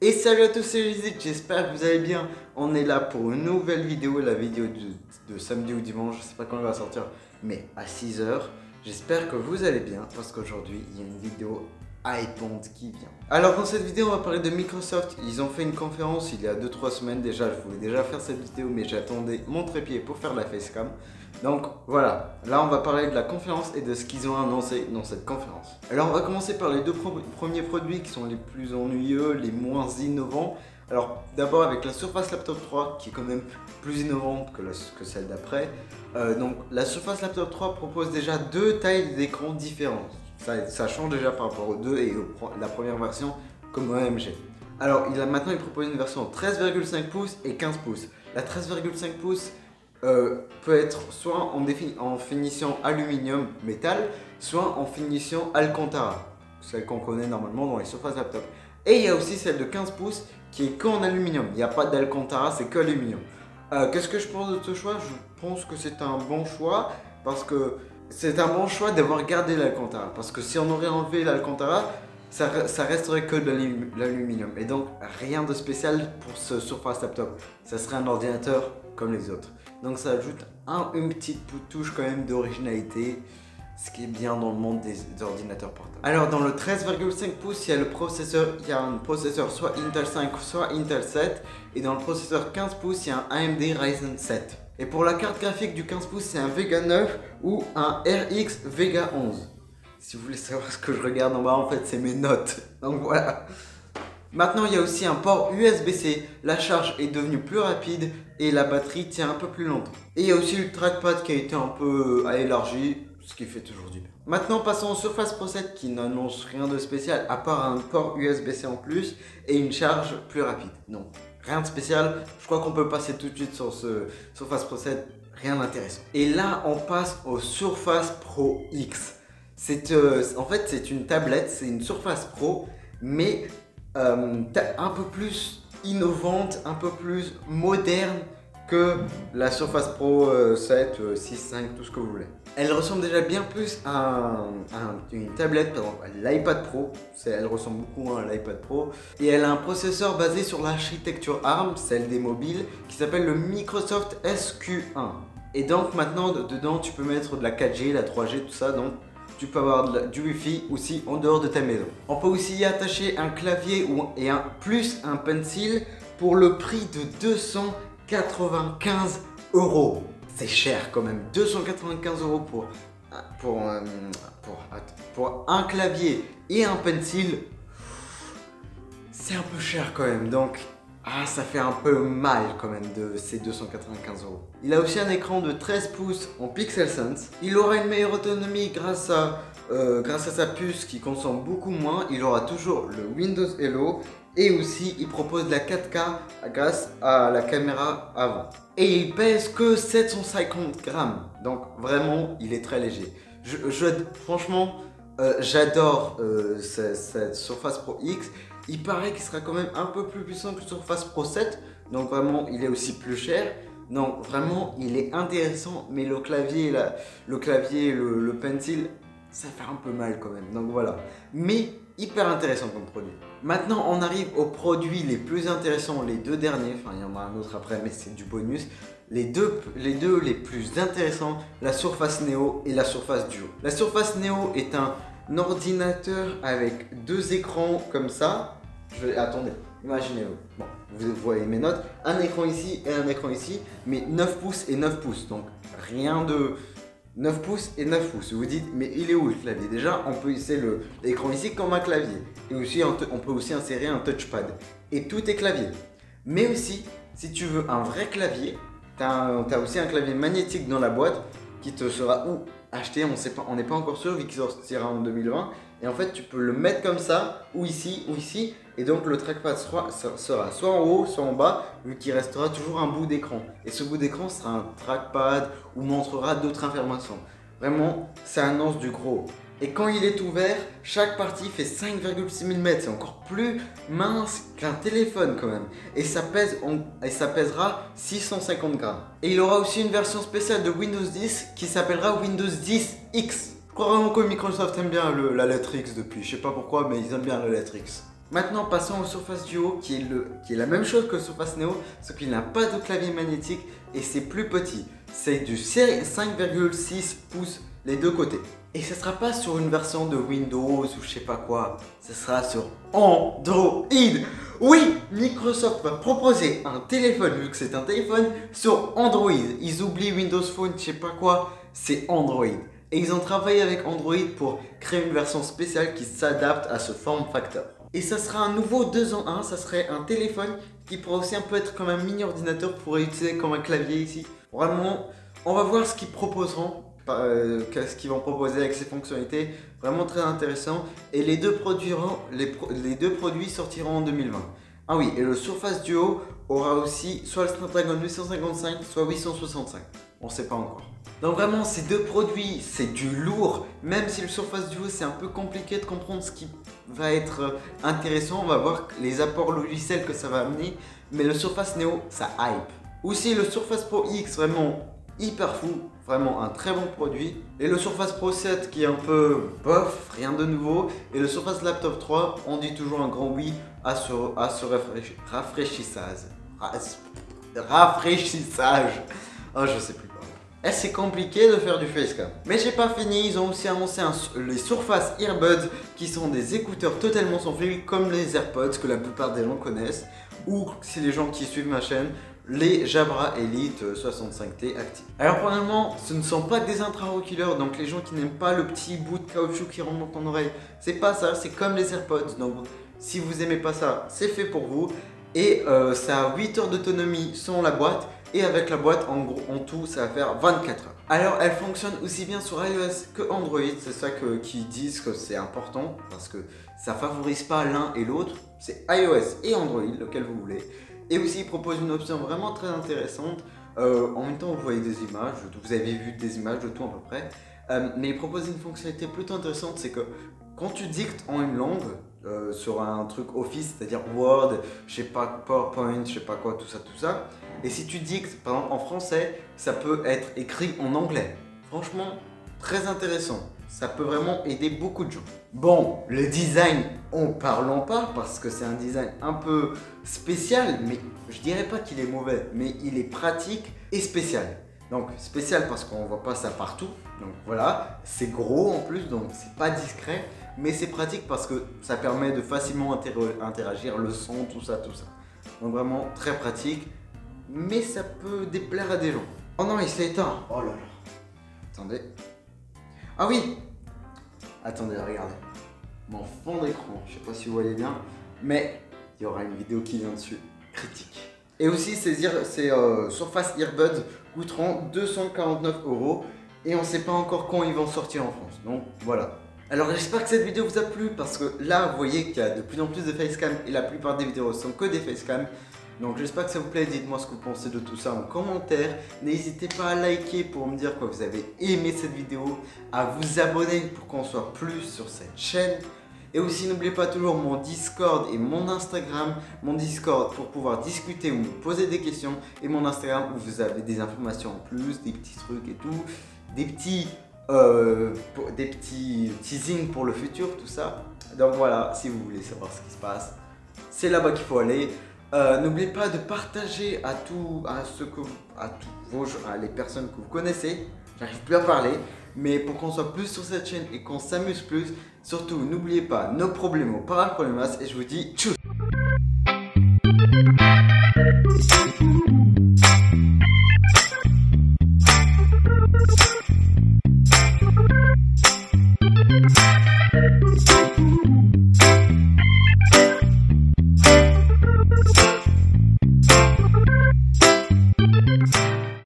Et salut à tous, c'est Lizzy, j'espère que vous allez bien. On est là pour une nouvelle vidéo, la vidéo de samedi ou dimanche, je sais pas quand elle va sortir, mais à 6h. J'espère que vous allez bien parce qu'aujourd'hui il y a une vidéo hypante qui vient. Alors dans cette vidéo on va parler de Microsoft. Ils ont fait une conférence il y a 2-3 semaines déjà, je voulais déjà faire cette vidéo mais j'attendais mon trépied pour faire la facecam. Donc voilà, là on va parler de la conférence et de ce qu'ils ont annoncé dans cette conférence. Alors on va commencer par les deux premiers produits qui sont les plus ennuyeux, les moins innovants. Alors d'abord avec la Surface Laptop 3 qui est quand même plus innovante que celle d'après. Donc la Surface Laptop 3 propose déjà deux tailles d'écran différentes. Ça change déjà par rapport aux deux et la première version comme OMG. Alors maintenant il propose une version 13,5 pouces et 15 pouces. La 13,5 pouces peut être soit en finition aluminium métal, soit en finition Alcantara, celle qu'on connaît normalement dans les surfaces laptop. Et il y a aussi celle de 15 pouces qui est qu'en aluminium, il n'y a pas d'Alcantara, c'est que aluminium. Qu'est-ce que je pense de ce choix? Je pense que c'est un bon choix parce que c'est un bon choix d'avoir gardé l'Alcantara, parce que si on aurait enlevé l'Alcantara, ça resterait que de l'aluminium et donc rien de spécial pour ce Surface Laptop. Ça serait un ordinateur comme les autres. Donc ça ajoute une petite touche quand même d'originalité, ce qui est bien dans le monde des ordinateurs portables. Alors dans le 13,5 pouces, il y a un processeur soit Intel 5 soit Intel 7, et dans le processeur 15 pouces, il y a un AMD Ryzen 7. Et pour la carte graphique du 15 pouces, c'est un Vega 9 ou un RX Vega 11. Si vous voulez savoir ce que je regarde en bas, en fait c'est mes notes. Donc voilà. Maintenant il y a aussi un port USB-C, la charge est devenue plus rapide et la batterie tient un peu plus longtemps. Et il y a aussi le trackpad qui a été un peu élargi, ce qui fait toujours du bien. Maintenant passons au Surface Pro 7 qui n'annonce rien de spécial à part un port USB-C en plus et une charge plus rapide. Donc rien de spécial, je crois qu'on peut passer tout de suite sur ce Surface Pro 7, rien d'intéressant. Et là on passe au Surface Pro X. En fait c'est une tablette, c'est une Surface Pro mais un peu plus innovante, un peu plus moderne que la Surface Pro 7, 6, 5, tout ce que vous voulez. Elle ressemble déjà bien plus à une tablette, par exemple à l'iPad Pro. Elle ressemble beaucoup à l'iPad Pro. Et elle a un processeur basé sur l'architecture ARM, celle des mobiles, qui s'appelle le Microsoft SQ1. Et donc maintenant, dedans, tu peux mettre de la 4G, la 3G, tout ça. Donc tu peux avoir du Wi-Fi aussi en dehors de ta maison. On peut aussi y attacher un clavier et plus un pencil pour le prix de 295 €. C'est cher quand même, 295 € pour un clavier et un pencil. C'est un peu cher quand même, donc ça fait un peu mal quand même de ces 295 €. Il a aussi un écran de 13 pouces en Pixel Sense. Il aura une meilleure autonomie grâce à sa puce qui consomme beaucoup moins. Il aura toujours le Windows Hello et aussi il propose de la 4K grâce à la caméra avant. Et il pèse que 750 grammes, donc vraiment il est très léger. Franchement, j'adore cette Surface Pro X. Il paraît qu'il sera quand même un peu plus puissant que le Surface Pro 7, donc vraiment il est aussi plus cher. Donc vraiment il est intéressant, mais le clavier, le pencil, ça fait un peu mal quand même. Donc voilà, mais hyper intéressant comme produit. Maintenant on arrive aux produits les plus intéressants, les deux derniers, enfin il y en a un autre après mais c'est du bonus. Les deux les plus intéressants, la Surface Neo et la Surface Duo. La Surface Neo est un ordinateur avec deux écrans comme ça. Attendez, imaginez-vous. Bon, vous voyez mes notes. Un écran ici et un écran ici, mais 9 pouces et 9 pouces. Donc rien de 9 pouces et 9 pouces. Vous vous dites, mais il est où le clavier? Déjà, on peut insérer l'écran ici comme un clavier. Et aussi, on peut aussi insérer un touchpad. Et tout est clavier. Mais aussi, si tu veux un vrai clavier, tu as aussi un clavier magnétique dans la boîte qui te sera acheté, on n'est pas encore sûr vu qu'il sortira en 2020. Et en fait tu peux le mettre comme ça, ou ici, et donc le trackpad sera soit en haut, soit en bas, vu qu'il restera toujours un bout d'écran. Et ce bout d'écran sera un trackpad ou montrera d'autres informations. Vraiment, ça annonce du gros. Et quand il est ouvert, chaque partie fait 5,6 mm, c'est encore plus mince qu'un téléphone quand même. Et ça pèsera 650 grammes. Et il aura aussi une version spéciale de Windows 10 qui s'appellera Windows 10 X. Je crois vraiment que Microsoft aime bien la lettre X depuis, je sais pas pourquoi, mais ils aiment bien la lettre X. Maintenant, passons au Surface Duo qui est la même chose que le Surface Neo, sauf qu'il n'a pas de clavier magnétique et c'est plus petit. C'est du 5,6 pouces les deux côtés. Et ce sera pas sur une version de Windows ou je sais pas quoi, ce sera sur Android. Oui, Microsoft va proposer un téléphone, vu que c'est un téléphone, sur Android. Ils oublient Windows Phone, je sais pas quoi, c'est Android. Et ils ont travaillé avec Android pour créer une version spéciale qui s'adapte à ce form factor. Et ça sera un nouveau 2 en 1, ça serait un téléphone qui pourra aussi un peu être comme un mini ordinateur, pour utiliser comme un clavier ici. Vraiment, on va voir ce qu'ils proposeront, ce qu'ils vont proposer avec ces fonctionnalités, vraiment très intéressant. Et les deux produits sortiront en 2020. Ah oui, et le Surface Duo aura aussi soit le Snapdragon 855, soit 865. On ne sait pas encore. Donc vraiment, ces deux produits, c'est du lourd. Même si le Surface Duo, c'est un peu compliqué de comprendre ce qui va être intéressant. On va voir les apports logiciels que ça va amener. Mais le Surface Neo, ça hype. Aussi, le Surface Pro X, vraiment hyper fou. Vraiment un très bon produit. Et le Surface Pro 7 qui est un peu bof, rien de nouveau. Et le Surface Laptop 3, on dit toujours un grand oui à ce rafraîchissage. Rafraîchissage. Oh, je sais plus. Et c'est compliqué de faire du facecam. Mais j'ai pas fini, ils ont aussi annoncé les Surface Earbuds qui sont des écouteurs totalement sans fil comme les AirPods que la plupart des gens connaissent, ou si les gens qui suivent ma chaîne, les Jabra Elite 65T Active. Alors premièrement, ce ne sont pas des intra-auriculaires, donc les gens qui n'aiment pas le petit bout de caoutchouc qui remonte en oreille, c'est pas ça, c'est comme les AirPods, donc si vous aimez pas ça, c'est fait pour vous. Et ça a 8 heures d'autonomie selon la boîte. Et avec la boîte, en gros, en tout, ça va faire 24 heures. Alors, elle fonctionne aussi bien sur iOS que Android. C'est ça qu'ils disent que c'est important parce que ça favorise pas l'un et l'autre. C'est iOS et Android, lequel vous voulez. Et aussi, ils proposent une option vraiment très intéressante. En même temps, vous voyez des images. Vous avez vu des images de tout à peu près. Mais ils proposent une fonctionnalité plutôt intéressante. C'est que quand tu dictes en une langue, sur un truc Office, c'est-à-dire Word, je sais pas, PowerPoint, je sais pas quoi, tout ça. Et si tu dictes, par exemple en français, ça peut être écrit en anglais. Franchement, très intéressant. Ça peut vraiment aider beaucoup de gens. Bon, le design, en parlons pas, parce que c'est un design un peu spécial, mais je dirais pas qu'il est mauvais, mais il est pratique et spécial. Donc spécial parce qu'on voit pas ça partout, donc voilà, c'est gros en plus, donc c'est pas discret, mais c'est pratique parce que ça permet de facilement interagir, le son, tout ça. Donc vraiment très pratique, mais ça peut déplaire à des gens. Oh non, il s'est éteint. Oh là là. Attendez. Ah oui. Attendez, regardez. Mon fond d'écran, je sais pas si vous voyez bien, mais il y aura une vidéo qui vient dessus, critique. Et aussi, ces Surface Earbuds coûteront 249 € et on ne sait pas encore quand ils vont sortir en France. Donc voilà. Alors j'espère que cette vidéo vous a plu parce que là, vous voyez qu'il y a de plus en plus de facecam et la plupart des vidéos sont que des facecam. Donc j'espère que ça vous plaît, dites-moi ce que vous pensez de tout ça en commentaire. N'hésitez pas à liker pour me dire que vous avez aimé cette vidéo, à vous abonner pour qu'on soit plus sur cette chaîne. Et aussi n'oubliez pas toujours mon Discord et mon Instagram. Mon Discord pour pouvoir discuter ou me poser des questions. Et mon Instagram où vous avez des informations en plus, des petits trucs et tout. Des petits teasings pour le futur, tout ça. Donc voilà, si vous voulez savoir ce qui se passe, c'est là-bas qu'il faut aller. N'oubliez pas de partager à les personnes que vous connaissez. J'arrive plus à parler, mais pour qu'on soit plus sur cette chaîne et qu'on s'amuse plus, surtout n'oubliez pas nos problèmes, paraproblemas, et je vous dis tchuss.